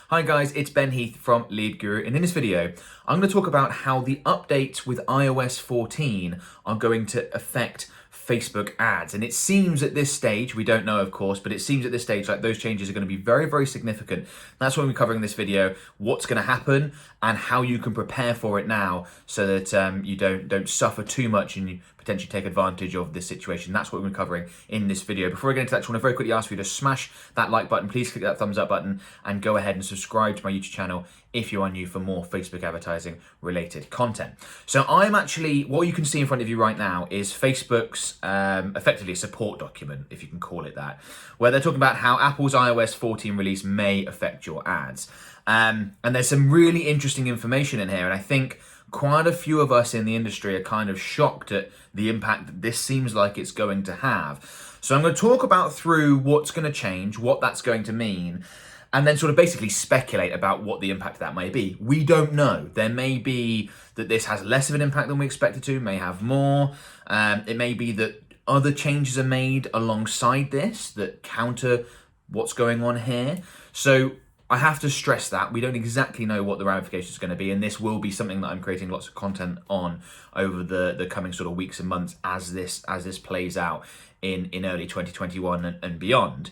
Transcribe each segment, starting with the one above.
Hi guys, it's Ben Heath from Lead Guru, and in this video, I'm going to talk about how the updates with iOS 14 are going to affect Facebook ads. And it seems at this stage, we don't know of course, but it seems at this stage like those changes are going to be very, very significant. That's what we're covering in this video, what's going to happen and how you can prepare for it now so that you don't suffer too much and you potentially take advantage of this situation. That's what we're covering in this video. Before we get into that, I want to very quickly ask you to smash that like button. Please click that thumbs up button and go ahead and subscribe to my YouTube channel if you are new for more Facebook advertising related content. So I'm actually, what you can see in front of you right now is Facebook's effectively a support document, if you can call it that, where they're talking about how Apple's iOS 14 release may affect your ads. And there's some really interesting information in here, and I think quite a few of us in the industry are kind of shocked at the impact that this seems like it's going to have. So I'm going to talk about through what's going to change, what that's going to mean, and then sort of basically speculate about what the impact of that may be. We don't know. There may be that this has less of an impact than we expected to, may have more. It may be that other changes are made alongside this that counter what's going on here. So I have to stress that we don't exactly know what the ramifications are going to be, and this will be something that I'm creating lots of content on over the coming sort of weeks and months as this plays out in early 2021 and beyond.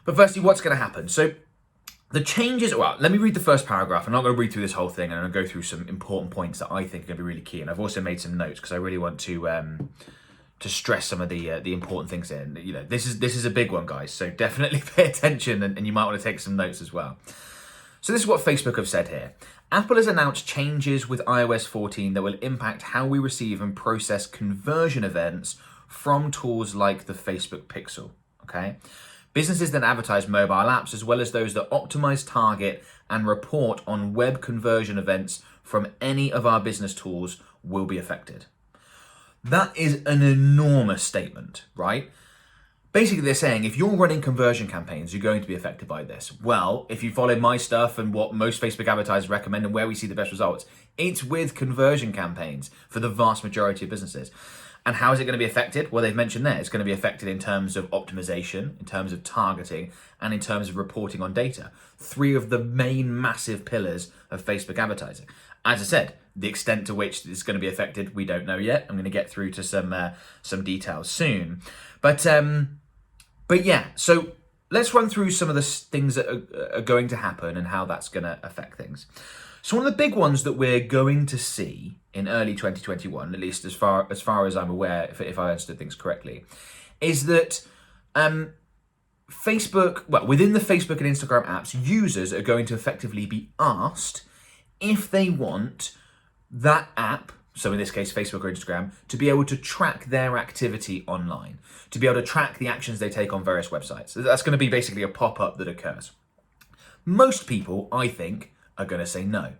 But firstly, what's going to happen? So the changes, well, let me read the first paragraph. I'm not going to read through this whole thing, and I'm going to go through some important points that I think are going to be really key. And I've also made some notes because I really want to stress some of the important things in. You know, this is a big one, guys. So definitely pay attention, and you might want to take some notes as well. So this is what Facebook have said here. Apple has announced changes with iOS 14 that will impact how we receive and process conversion events from tools like the Facebook Pixel. Okay. Businesses that advertise mobile apps, as well as those that optimize, target, and report on web conversion events from any of our business tools, will be affected. That is an enormous statement, right? Basically, they're saying if you're running conversion campaigns, you're going to be affected by this. Well, if you follow my stuff and what most Facebook advertisers recommend and where we see the best results, it's with conversion campaigns for the vast majority of businesses. And how is it going to be affected? Well, they've mentioned there, it's going to be affected in terms of optimization, in terms of targeting, and in terms of reporting on data. Three of the main massive pillars of Facebook advertising. As I said, the extent to which it's going to be affected, we don't know yet. I'm going to get through to some details soon. But yeah, so let's run through some of the things that are going to happen and how that's going to affect things. So one of the big ones that we're going to see in early 2021, at least as far as I'm aware, if I understood things correctly, is that Facebook, well, within the Facebook and Instagram apps, users are going to effectively be asked if they want that app, so in this case Facebook or Instagram, to be able to track their activity online, to be able to track the actions they take on various websites. So that's going to be basically a pop-up that occurs. Most people, I think, are going to say no.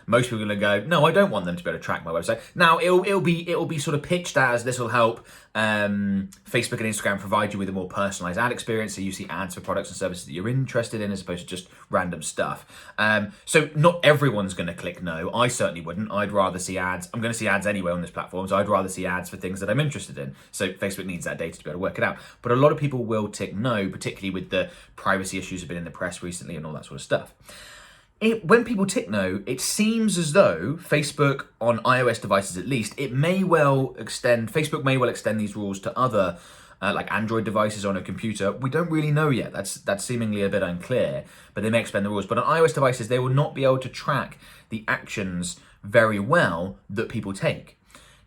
Most people are going to go, no, I don't want them to be able to track my website. Now, it'll be sort of pitched as this will help Facebook and Instagram provide you with a more personalized ad experience, so you see ads for products and services that you're interested in as opposed to just random stuff. So not everyone's going to click no. I certainly wouldn't. I'd rather see ads. I'm going to see ads anyway on this platform, so I'd rather see ads for things that I'm interested in. So Facebook needs that data to be able to work it out. But a lot of people will tick no, particularly with the privacy issues that have been in the press recently and all that sort of stuff. When people tick no, it seems as though Facebook, on iOS devices at least, Facebook may well extend these rules to other like Android devices on a computer. We don't really know yet. That's seemingly a bit unclear, but they may expand the rules. But on iOS devices, they will not be able to track the actions very well that people take.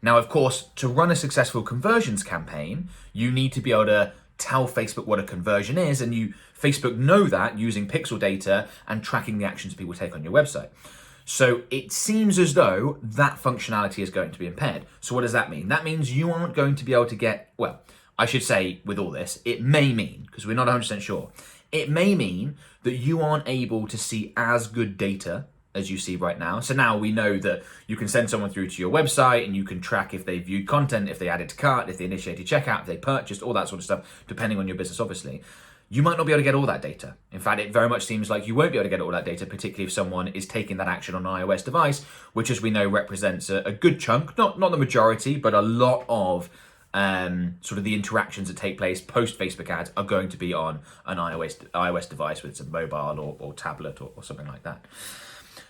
Now, of course, to run a successful conversions campaign, you need to be able to tell Facebook what a conversion is, and Facebook know that using pixel data and tracking the actions people take on your website. So it seems as though that functionality is going to be impaired. So what does that mean? That means you aren't going to be able to get, well, I should say with all this, it may mean, because we're not 100% sure, it may mean that you aren't able to see as good data as you see right now. So now we know that you can send someone through to your website and you can track if they viewed content, if they added to cart, if they initiated checkout, if they purchased, all that sort of stuff, depending on your business, obviously. You might not be able to get all that data. In fact, it very much seems like you won't be able to get all that data, particularly if someone is taking that action on an iOS device, which, as we know, represents a good chunk, not the majority, but a lot of sort of the interactions that take place post Facebook ads are going to be on an iOS device, whether it's a mobile or tablet or something like that.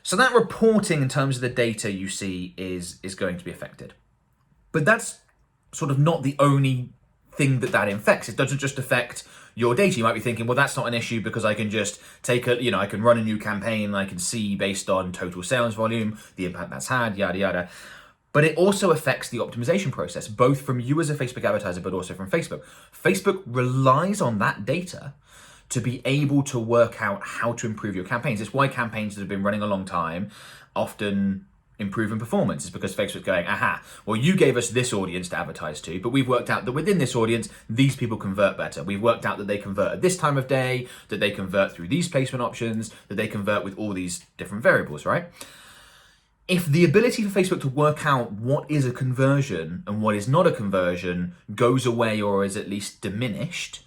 So that reporting in terms of the data you see is going to be affected. But that's sort of not the only thing that affects. It doesn't just affect your data. You might be thinking, well, that's not an issue because I can just take I can run a new campaign and I can see based on total sales volume, the impact that's had, yada, yada. But it also affects the optimization process, both from you as a Facebook advertiser, but also from Facebook. Facebook relies on that data to be able to work out how to improve your campaigns. It's why campaigns that have been running a long time often improve in performance. It's because Facebook's going, aha, well, you gave us this audience to advertise to, but we've worked out that within this audience, these people convert better. We've worked out that they convert at this time of day, that they convert through these placement options, that they convert with all these different variables, right? If the ability for Facebook to work out what is a conversion and what is not a conversion goes away or is at least diminished,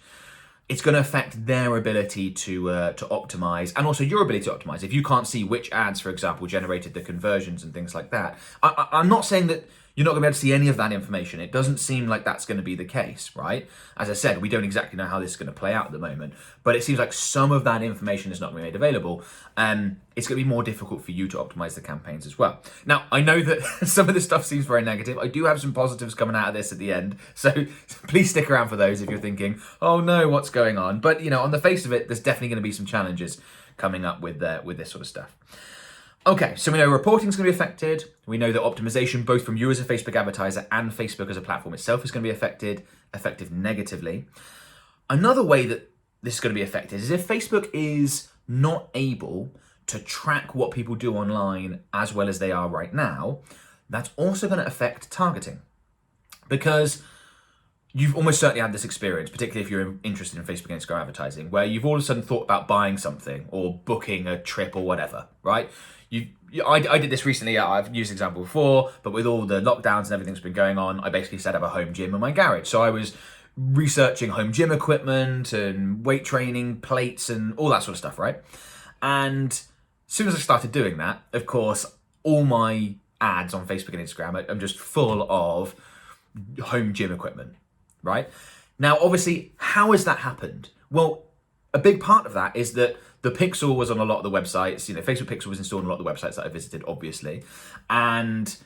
it's going to affect their ability to optimize, and also your ability to optimize. If you can't see which ads, for example, generated the conversions and things like that, I'm not saying that you're not going to be able to see any of that information. It doesn't seem like that's going to be the case, right? As I said, we don't exactly know how this is going to play out at the moment, but it seems like some of that information is not going to be made available, and it's going to be more difficult for you to optimize the campaigns as well. Now, I know that some of this stuff seems very negative. I do have some positives coming out of this at the end, so please stick around for those if you're thinking, oh no, what's going on? But, on the face of it, there's definitely going to be some challenges coming up with this sort of stuff. Okay, so we know reporting is going to be affected. We know that optimization, both from you as a Facebook advertiser and Facebook as a platform itself, is going to be affected negatively. Another way that this is going to be affected is if Facebook is not able to track what people do online as well as they are right now, that's also going to affect targeting. Because you've almost certainly had this experience, particularly if you're interested in Facebook and Instagram advertising, where you've all of a sudden thought about buying something or booking a trip or whatever, right? I did this recently. I've used the example before, but with all the lockdowns and everything that's been going on, I basically set up a home gym in my garage. So I was researching home gym equipment and weight training plates and all that sort of stuff, right? And as soon as I started doing that, of course, all my ads on Facebook and Instagram are just full of home gym equipment, right? Now, obviously, how has that happened? Well, a big part of that is that the pixel was on a lot of the websites. Facebook pixel was installed on a lot of the websites that I visited, obviously. And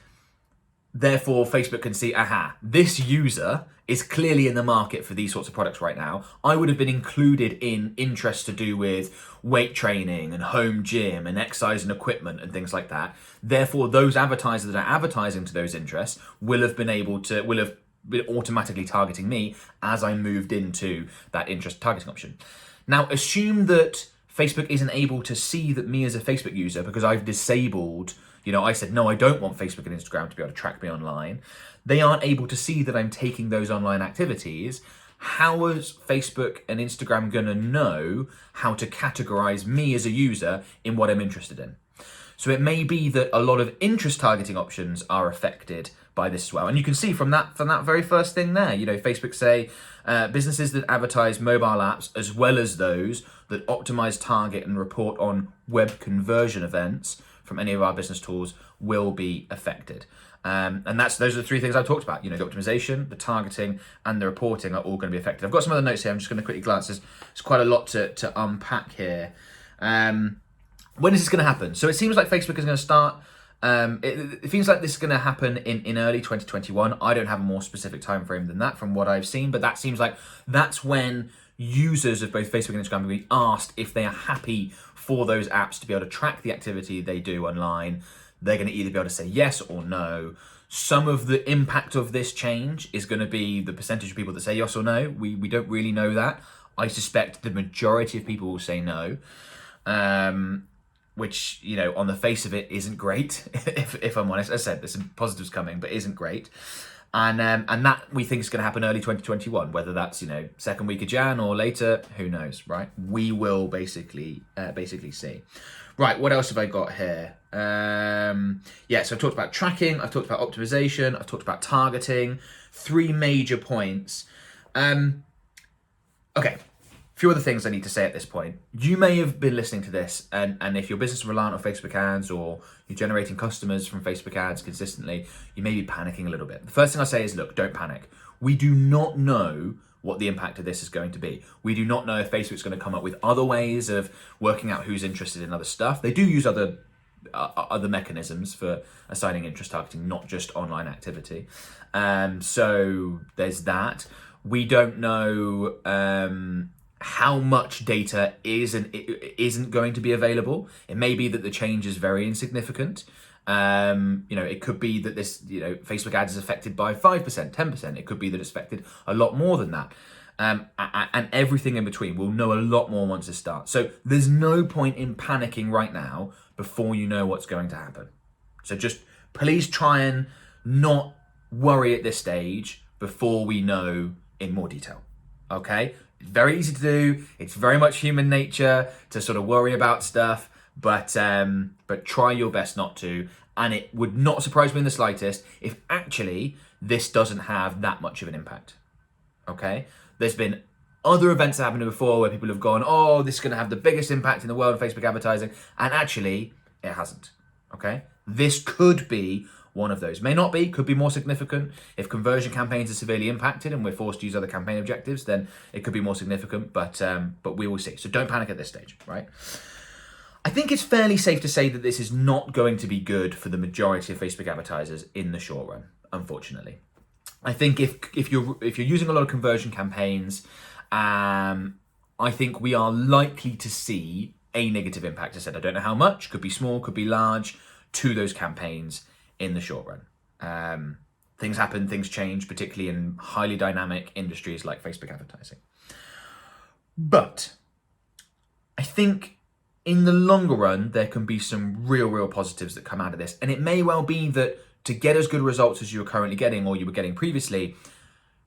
therefore, Facebook can see, aha, this user is clearly in the market for these sorts of products right now. I would have been included in interests to do with weight training and home gym and exercise and equipment and things like that. Therefore, those advertisers that are advertising to those interests will have been automatically targeting me as I moved into that interest targeting option. Now, assume that Facebook isn't able to see that me as a Facebook user because I've disabled, I said, no, I don't want Facebook and Instagram to be able to track me online. They aren't able to see that I'm taking those online activities. How is Facebook and Instagram going to know how to categorize me as a user in what I'm interested in? So it may be that a lot of interest targeting options are affected by this as well. And you can see from that very first thing there, Facebook say businesses that advertise mobile apps as well as those that optimize, target and report on web conversion events from any of our business tools will be affected. And those are the three things I've talked about. The optimization, the targeting and the reporting are all going to be affected. I've got some other notes here. I'm just going to quickly glance. There's quite a lot to unpack here. When is this going to happen? So it seems like Facebook is going to start. It feels like this is going to happen in early 2021. I don't have a more specific time frame than that from what I've seen, but that seems like that's when users of both Facebook and Instagram will be asked if they are happy for those apps to be able to track the activity they do online. They're going to either be able to say yes or no. Some of the impact of this change is going to be the percentage of people that say yes or no. We don't really know that. I suspect the majority of people will say no. Which, on the face of it isn't great, if I'm honest. As I said, there's some positives coming, but isn't great. And that we think is going to happen early 2021, whether that's, second week of Jan or later, who knows, right? We will basically see. Right, what else have I got here? So I've talked about tracking, I've talked about optimization, I've talked about targeting, 3 major points. Okay. Few other things I need to say at this point. You may have been listening to this, and if your business is reliant on Facebook ads or you're generating customers from Facebook ads consistently, you may be panicking a little bit. The first thing I say is, look, don't panic. We do not know what the impact of this is going to be. We do not know if Facebook's going to come up with other ways of working out who's interested in other stuff. They do use other mechanisms for assigning interest targeting, not just online activity. So there's that. We don't know how much data is and isn't going to be available. It may be that the change is very insignificant. It could be that this, Facebook ads is affected by 5%, 10%. It could be that it's affected a lot more than that. And everything in between. We'll know a lot more once it starts. So there's no point in panicking right now before you know what's going to happen. So just please try and not worry at this stage before we know in more detail. Okay? It's very easy to do. It's very much human nature to sort of worry about stuff. But try your best not to, and it would not surprise me in the slightest if actually this doesn't have that much of an impact. Okay? There's been other events that happened before where people have gone, oh, this is going to have the biggest impact in the world of Facebook advertising, and actually it hasn't. Okay? This could be one of those. May not be, could be more significant. If conversion campaigns are severely impacted and we're forced to use other campaign objectives, then it could be more significant, but we will see. So don't panic at this stage, right? I think it's fairly safe to say that this is not going to be good for the majority of Facebook advertisers in the short run, unfortunately. I think if you're using a lot of conversion campaigns, I think we are likely to see a negative impact. I said I don't know how much, could be small, could be large, to those campaigns in the short run. Things happen, things change, particularly in highly dynamic industries like Facebook advertising. But I think in the longer run, there can be some real positives that come out of this. And it may well be that to get as good results as you're currently getting or you were getting previously,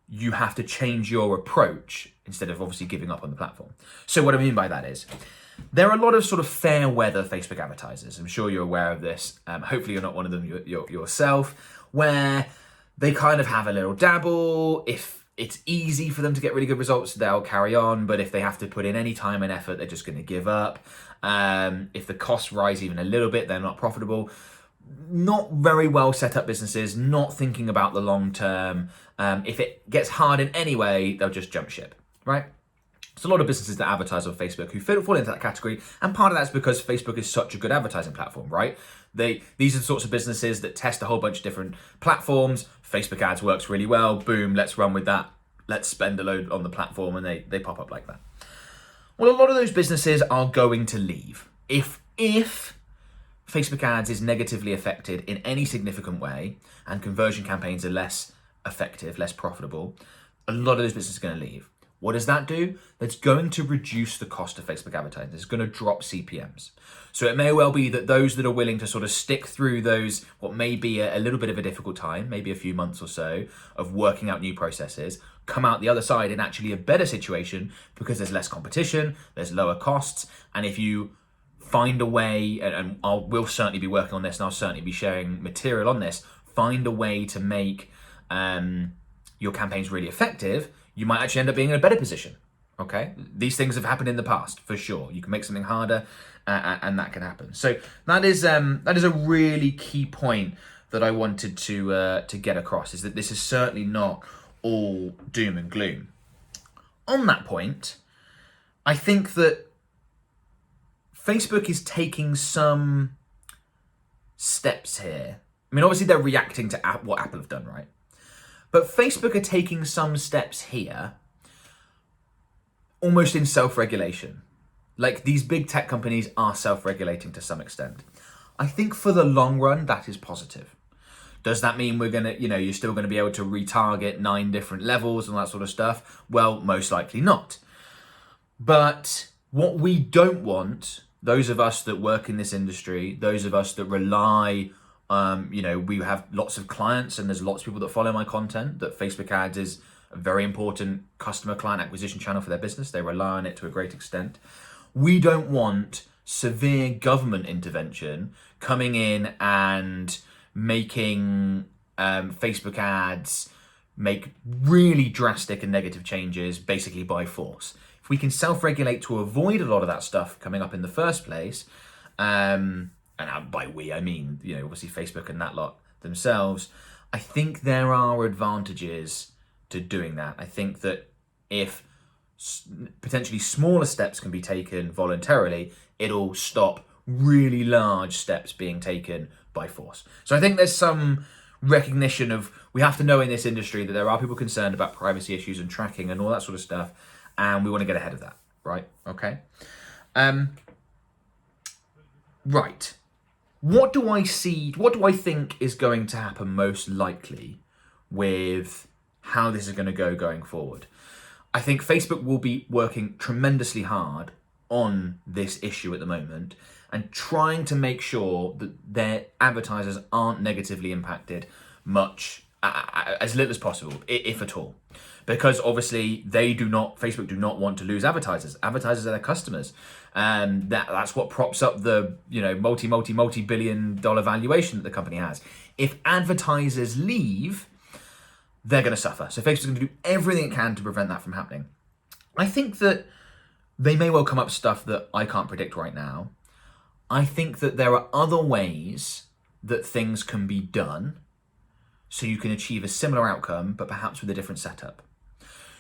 you have to change your approach instead of obviously giving up on the platform. So what I mean by that is, there are a lot of sort of fair weather Facebook advertisers. I'm sure you're aware of this. Hopefully you're not one of them yourself, where they kind of have a little dabble. If it's easy for them to get really good results, they'll carry on. But if they have to put in any time and effort, they're just going to give up. If the costs rise even a little bit, they're not profitable. Not very well set up businesses, not thinking about the long term. If it gets hard in any way, they'll just jump ship, right? There's a lot of businesses that advertise on Facebook who fall into that category, and part of that's because Facebook is such a good advertising platform, right? These are the sorts of businesses that test a whole bunch of different platforms. Facebook ads works really well. Boom, let's run with that. Let's spend a load on the platform, and they pop up like that. Well, a lot of those businesses are going to leave. If Facebook ads is negatively affected in any significant way and conversion campaigns are less effective, less profitable, a lot of those businesses are going to leave. What does that do? That's going to reduce the cost of Facebook advertising. It's going to drop CPMs. So it may well be that those that are willing to sort of stick through those, what may be a little bit of a difficult time, maybe a few months or so, of working out new processes, come out the other side in actually a better situation because there's less competition, there's lower costs, and if you find a way, and we'll certainly be working on this, and I'll certainly be sharing material on this, find a way to make your campaigns really effective, you might actually end up being in a better position, okay? These things have happened in the past, for sure. You can make something harder, and that can happen. So that is a really key point that I wanted to get across, is that this is certainly not all doom and gloom. On that point, I think that Facebook is taking some steps here. I mean, obviously they're reacting to what Apple have done, right? But Facebook are taking some steps here, almost in self-regulation. Like, these big tech companies are self-regulating to some extent. I think for the long run, that is positive. Does that mean we're gonna, you're still gonna be able to retarget 9 different levels and that sort of stuff? Well, most likely not. But what we don't want, those of us that work in this industry, those of us that rely, we have lots of clients and there's lots of people that follow my content, that Facebook ads is a very important customer client acquisition channel for their business. They rely on it to a great extent. We don't want severe government intervention coming in and making Facebook ads make really drastic and negative changes basically by force. If we can self-regulate to avoid a lot of that stuff coming up in the first place, and by we, I mean, obviously Facebook and that lot themselves, I think there are advantages to doing that. I think that if potentially smaller steps can be taken voluntarily, it'll stop really large steps being taken by force. So I think there's some recognition of, we have to know in this industry that there are people concerned about privacy issues and tracking and all that sort of stuff, and we want to get ahead of that, right? Okay. Right. What do I think is going to happen most likely with how this is going to go going forward? I think Facebook will be working tremendously hard on this issue at the moment and trying to make sure that their advertisers aren't negatively impacted much, as little as possible, if at all. Because obviously Facebook do not want to lose advertisers. Advertisers are their customers. And that's what props up the multi-billion-dollar valuation that the company has. If advertisers leave, they're going to suffer. So Facebook's going to do everything it can to prevent that from happening. I think that they may well come up with stuff that I can't predict right now. I think that there are other ways that things can be done so you can achieve a similar outcome, but perhaps with a different setup.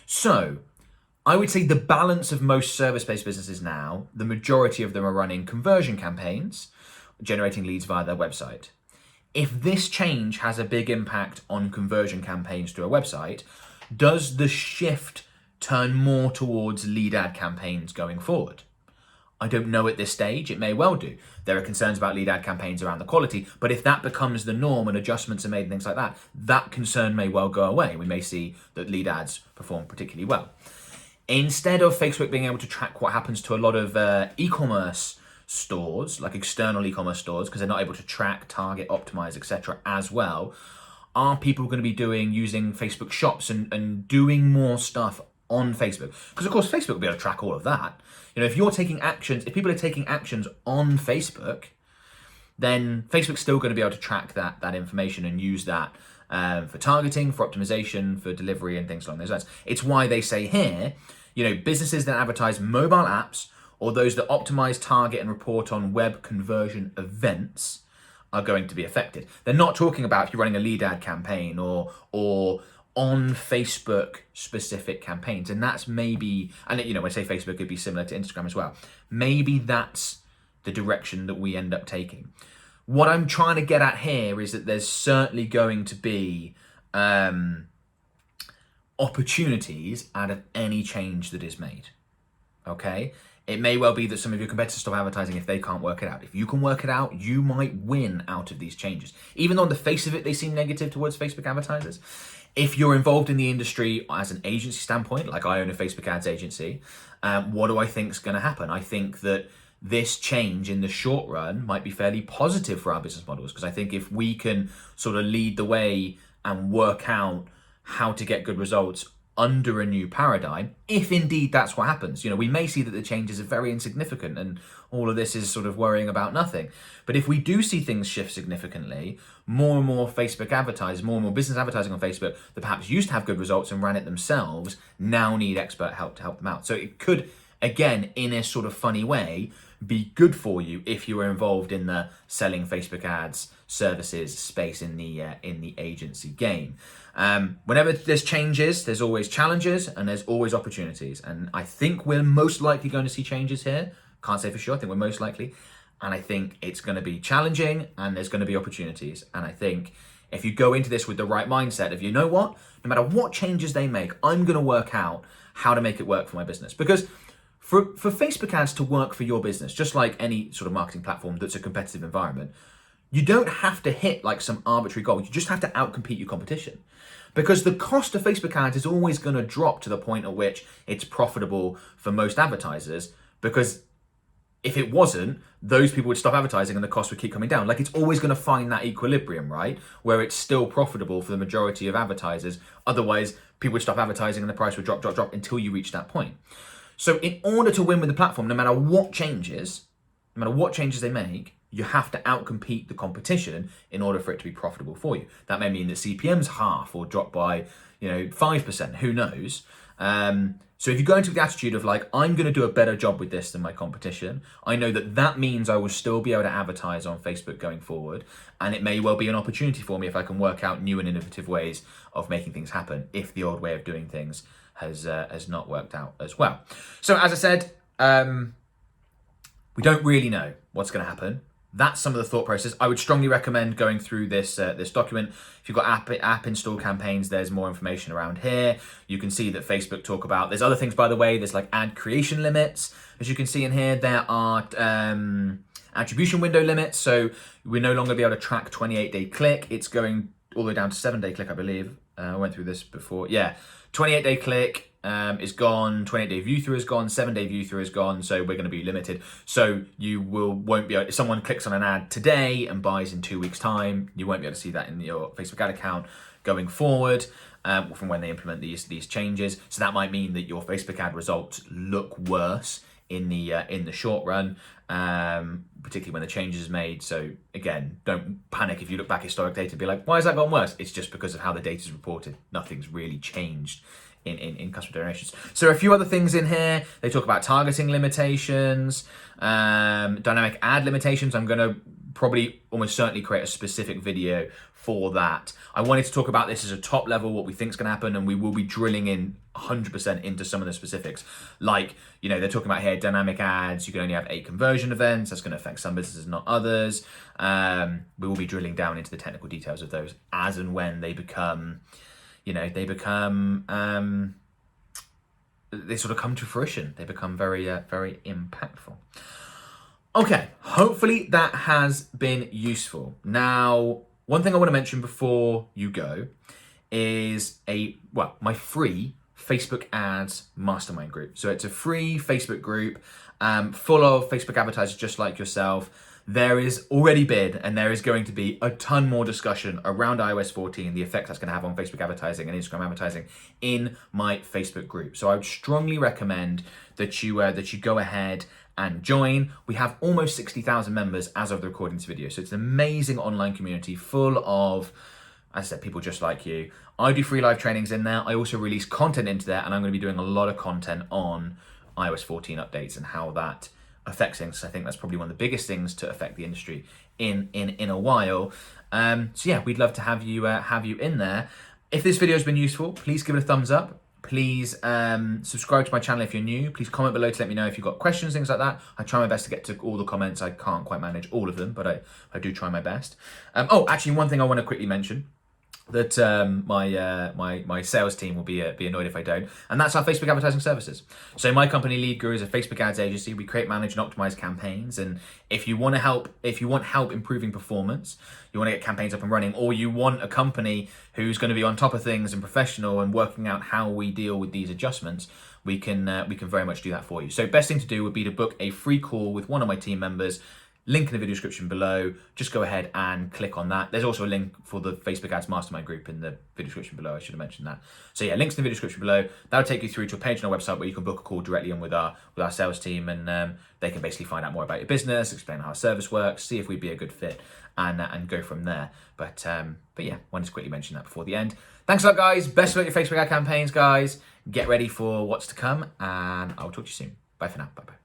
So I would say the balance of most service-based businesses now, the majority of them are running conversion campaigns, generating leads via their website. If this change has a big impact on conversion campaigns to a website, does the shift turn more towards lead ad campaigns going forward? I don't know at this stage. It may well do. There are concerns about lead ad campaigns around the quality, but if that becomes the norm and adjustments are made and things like that, that concern may well go away. We may see that lead ads perform particularly well. Instead of Facebook being able to track what happens to a lot of e-commerce stores, like external e-commerce stores, because they're not able to track, target, optimize, etc. as well, are people going to be using Facebook shops and doing more stuff on Facebook? Because of course Facebook will be able to track all of that. If you're taking actions, if people are taking actions on Facebook, then Facebook's still going to be able to track that information and use that for targeting, for optimization, for delivery and things along those lines. It's why they say here, businesses that advertise mobile apps or those that optimize, target and report on web conversion events are going to be affected. They're not talking about if you're running a lead ad campaign or on Facebook specific campaigns. And that's maybe, and when I say Facebook, it'd be similar to Instagram as well. Maybe that's the direction that we end up taking. What I'm trying to get at here is that there's certainly going to be opportunities out of any change that is made. Okay? It may well be that some of your competitors stop advertising if they can't work it out. If you can work it out, you might win out of these changes. Even though on the face of it, they seem negative towards Facebook advertisers. If you're involved in the industry as an agency standpoint, like I own a Facebook ads agency, what do I think is going to happen? I think that this change in the short run might be fairly positive for our business models, because I think if we can sort of lead the way and work out how to get good results under a new paradigm, if indeed that's what happens. We may see that the changes are very insignificant and all of this is sort of worrying about nothing. But if we do see things shift significantly, more and more Facebook advertisers, more and more business advertising on Facebook that perhaps used to have good results and ran it themselves, now need expert help to help them out. So it could, again, in a sort of funny way, be good for you if you are involved in the selling Facebook ads services space in the agency game. Whenever there's changes, there's always challenges and there's always opportunities. And I think we're most likely going to see changes here. Can't say for sure. I think we're most likely. And I think it's going to be challenging and there's going to be opportunities. And I think if you go into this with the right mindset of, no matter what changes they make, I'm going to work out how to make it work for my business. Because for Facebook ads to work for your business, just like any sort of marketing platform that's a competitive environment, you don't have to hit like some arbitrary goal. You just have to outcompete your competition. Because the cost of Facebook ads is always going to drop to the point at which it's profitable for most advertisers. Because if it wasn't, those people would stop advertising and the cost would keep coming down. Like, it's always going to find that equilibrium, right? Where it's still profitable for the majority of advertisers. Otherwise, people would stop advertising and the price would drop until you reach that point. So in order to win with the platform, no matter what changes they make, you have to outcompete the competition in order for it to be profitable for you. That may mean that CPM's half or drop by 5%, who knows? So if you go into the attitude of like, I'm going to do a better job with this than my competition, I know that that means I will still be able to advertise on Facebook going forward. And it may well be an opportunity for me if I can work out new and innovative ways of making things happen, if the old way of doing things has not worked out as well. So as I said, we don't really know what's going to happen. That's some of the thought process. I would strongly recommend going through this this document. If you've got app install campaigns, there's more information around here. You can see that Facebook talk about, there's other things, by the way, there's like ad creation limits. As you can see in here, there are attribution window limits. So we're no longer be able to track 28-day click. It's going all the way down to 7-day click, I believe. I went through this before. Yeah, 28-day click is gone, 28-day view through is gone, 7-day view through is gone, so we're going to be limited. So you won't be able, if someone clicks on an ad today and buys in 2 weeks' time, you won't be able to see that in your Facebook ad account going forward from when they implement these changes. So that might mean that your Facebook ad results look worse in the short run, particularly when the changes is made. So again, don't panic if you look back at historic data and be like, why has that gone worse? It's just because of how the data is reported. Nothing's really changed in customer donations. So there are a few other things in here. They talk about targeting limitations, dynamic ad limitations. I'm going to probably almost certainly create a specific video for that. I wanted to talk about this as a top level, what we think is going to happen, and we will be drilling in 100% into some of the specifics. Like, you know, they're talking about here, dynamic ads, you can only have 8 conversion events. That's going to affect some businesses, not others. We will be drilling down into the technical details of those as and when they become, you know, they sort of come to fruition. They become very, very impactful. Okay, hopefully that has been useful. Now, one thing I want to mention before you go is my free Facebook ads mastermind group. So it's a free Facebook group full of Facebook advertisers just like yourself. There is already been, and there is going to be a ton more discussion around iOS 14, the effect that's going to have on Facebook advertising and Instagram advertising in my Facebook group. So I would strongly recommend that you go ahead and join. We have almost 60,000 members as of the recording of this video. So it's an amazing online community full of, as I said, people just like you. I do free live trainings in there. I also release content into there, and I'm going to be doing a lot of content on iOS 14 updates and how that affects things. I think that's probably one of the biggest things to affect the industry in a while. So yeah, we'd love to have you in there. If this video has been useful, please give it a thumbs up. Please subscribe to my channel if you're new. Please comment below to let me know if you've got questions, things like that. I try my best to get to all the comments. I can't quite manage all of them, but I do try my best. Actually, one thing I want to quickly mention, that my sales team will be annoyed if I don't, and that's our Facebook advertising services. So my company, Lead Guru, is a Facebook ads agency. We create, manage, and optimize campaigns. And if you want help improving performance, you want to get campaigns up and running, or you want a company who's going to be on top of things and professional and working out how we deal with these adjustments, we can very much do that for you. So best thing to do would be to book a free call with one of my team members. Link in the video description below. Just go ahead and click on that. There's also a link for the Facebook Ads Mastermind group in the video description below. I should have mentioned that. So yeah, links in the video description below. That'll take you through to a page on our website where you can book a call directly in with our sales team, and they can basically find out more about your business, explain how our service works, see if we'd be a good fit, and go from there. But yeah, wanted to quickly mention that before the end. Thanks a lot, guys. Best of luck with your Facebook ad campaigns, guys. Get ready for what's to come, and I'll talk to you soon. Bye for now. Bye bye.